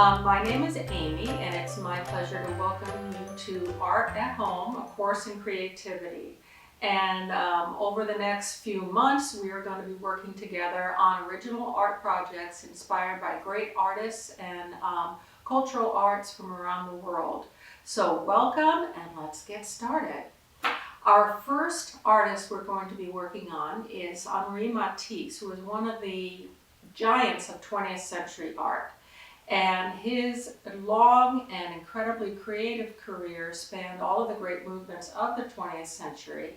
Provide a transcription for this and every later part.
My name is Amy, and it's my pleasure to welcome you to Art at Home, a course in creativity. And over the next few months, we are going to be working together on original art projects inspired by great artists and cultural arts from around the world. So welcome, and let's get started. Our first artist we're going to be working on is Henri Matisse, who is one of the giants of 20th century art. And his long and incredibly creative career spanned all of the great movements of the 20th century.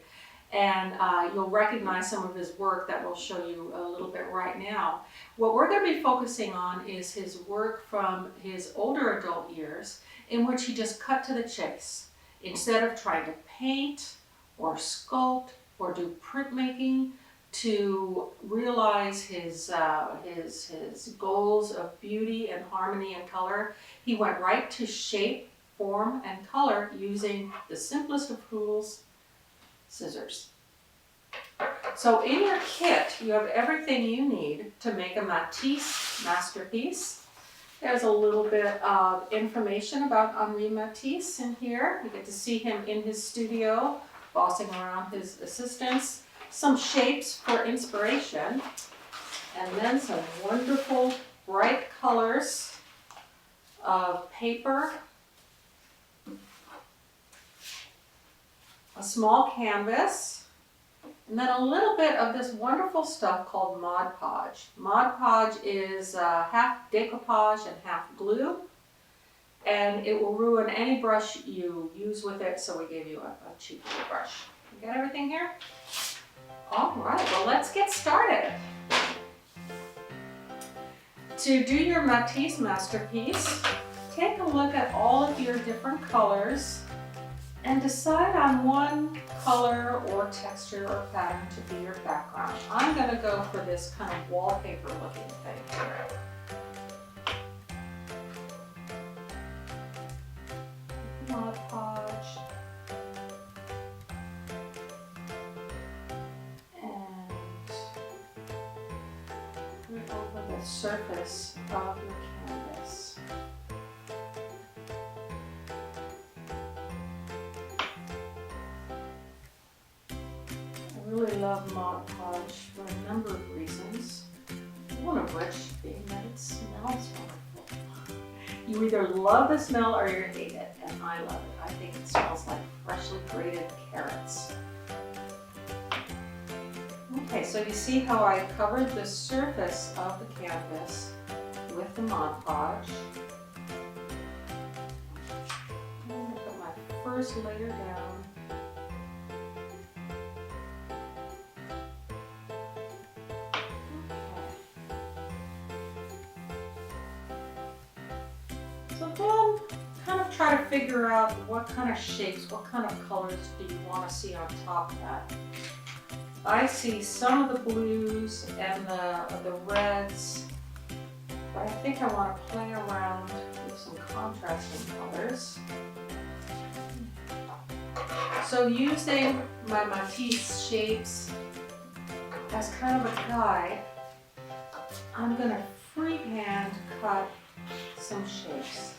And you'll recognize some of his work that we'll show you a little bit right now. What we're going to be focusing on is his work from his older adult years, in which he just cut to the chase. Instead of trying to paint or sculpt or do printmaking, to realize his goals of beauty and harmony and color, he went right to shape, form, and color using the simplest of tools, scissors. So in your kit, you have everything you need to make a Matisse masterpiece. There's a little bit of information about Henri Matisse in here. You get to see him in his studio, bossing around his assistants. Some shapes for inspiration, and then some wonderful bright colors of paper, a small canvas, and then a little bit of this wonderful stuff called Mod Podge. Mod Podge is half decoupage and half glue, and it will ruin any brush you use with it, so we gave you a cheap little brush. You got everything here? All right, well, let's get started. To do your Matisse masterpiece, take a look at all of your different colors and decide on one color or texture or pattern to be your background. I'm going to go for this kind of wallpaper looking thing here. Mod Podge. Over the surface of your canvas. I really love Mod Podge for a number of reasons, one of which being that it smells wonderful. You either love the smell or you hate it, and I love it. I think it smells like freshly grated carrots. Okay, so you see how I covered the surface of the canvas with the Mod Podge. I'm going to put my first layer down. Okay. So then kind of try to figure out what kind of shapes, what kind of colors do you want to see on top of that. I see some of the blues and the reds, but I think I want to play around with some contrasting colors. So using my Matisse shapes as kind of a guide, I'm going to freehand cut some shapes.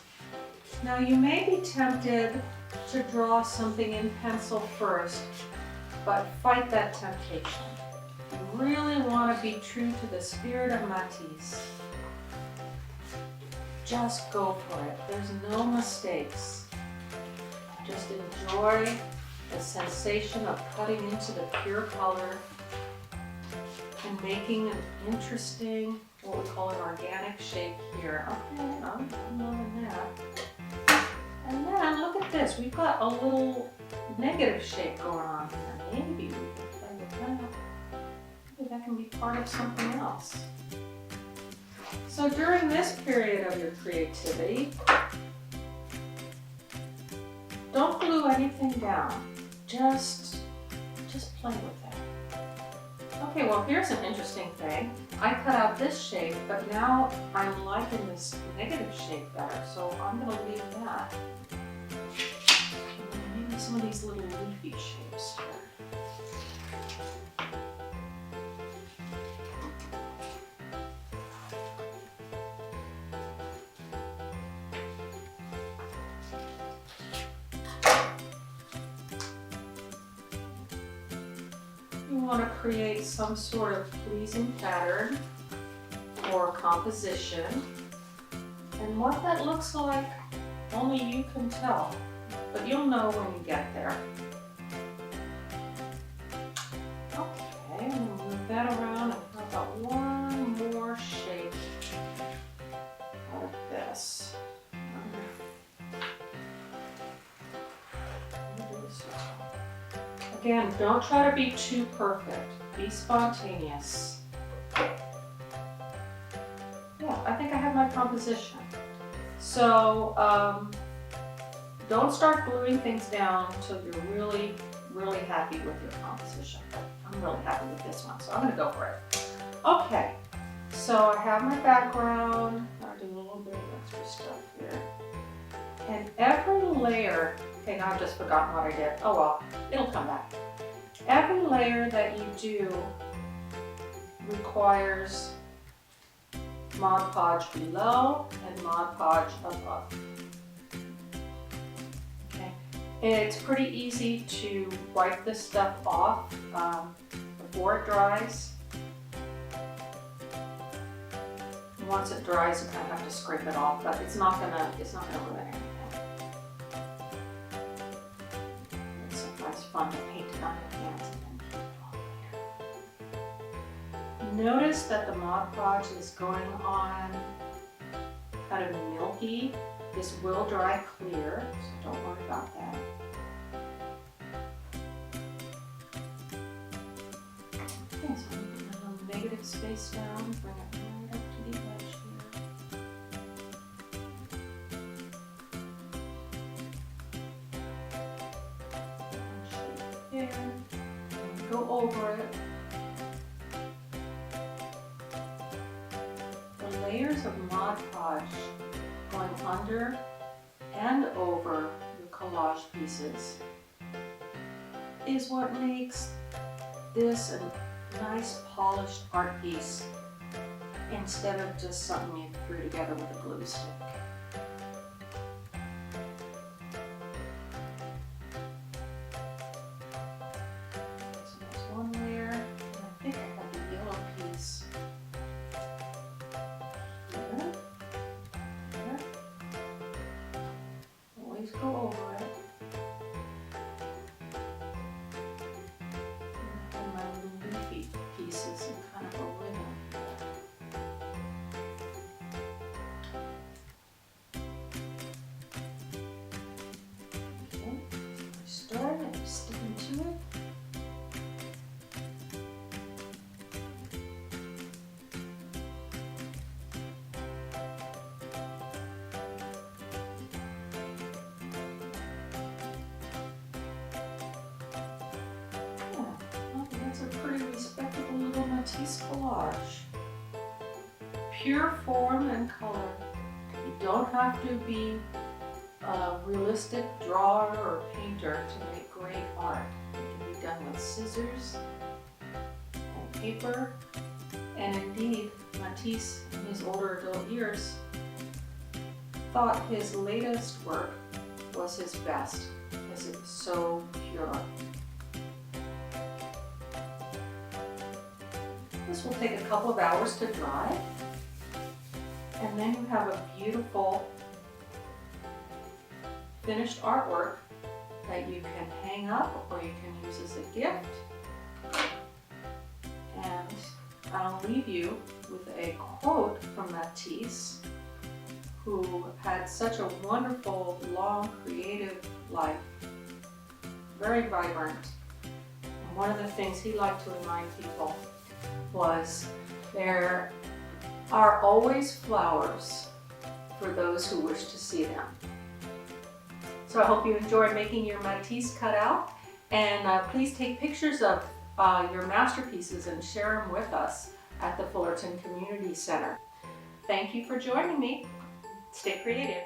Now you may be tempted to draw something in pencil first, but fight that temptation. You really want to be true to the spirit of Matisse. Just go for it. There's no mistakes. Just enjoy the sensation of cutting into the pure color and making an interesting, what we call an organic shape here. Okay, I'm loving that. And then look at this. We've got a little negative shape going on here. Maybe we can play with that. Maybe that can be part of something else. So during this period of your creativity, don't glue anything down. Just play with it. Okay, well here's an interesting thing. I cut out this shape, but now I'm liking this negative shape better, so I'm going to leave that. And maybe some of these little leafy shapes here. want to create some sort of pleasing pattern or composition. And what that looks like, only you can tell, but you'll know when you get there. Okay, I'm going to move that around, and how about one more shape like this. Again, don't try to be too perfect. Be spontaneous. Yeah, I think I have my composition. So don't start gluing things down until you're really, really happy with your composition. I'm really happy with this one, so I'm gonna go for it. Okay, so I have my background. I'll do a little bit of extra stuff here. And every layer, okay, now I've just forgotten what I did. Oh well, it'll come back. Every layer that you do requires Mod Podge below and Mod Podge above. Okay, it's pretty easy to wipe this stuff off before it dries. Once it dries, you kind of have to scrape it off, but it's not gonna ruin anything. It's sometimes fun to paint it on your hands and then keep it on there. Notice that the Mod Podge is going on kind of milky. This will dry clear, so don't worry about that. Okay, so I'm going to put a little negative space down, bring it right up to the edge here. There, and go over it. The layers of Mod Podge going under and over your collage pieces is what makes this a nice polished art piece instead of just something you threw together with a glue stick. So there's one layer, and I think I have the yellow piece here. There. Always go over it. And my little leafy pieces and kind of a ribbon. Okay, so I start and stick into it. That's a pretty respectable little Matisse collage. Pure form and color. You don't have to be a realistic drawer or painter to make great art. It can be done with scissors and paper. And indeed, Matisse, in his older adult years, thought his latest work was his best because it was so pure. This will take a couple of hours to dry, and then you have a beautiful finished artwork that you can hang up or you can use as a gift. And I'll leave you with a quote from Matisse, who had such a wonderful, long, creative life, very vibrant. And one of the things he liked to remind people was there are always flowers for those who wish to see them. So I hope you enjoy making your Matisse cutout, and please take pictures of your masterpieces and share them with us at the Fullerton Community Center. Thank you for joining me. Stay creative.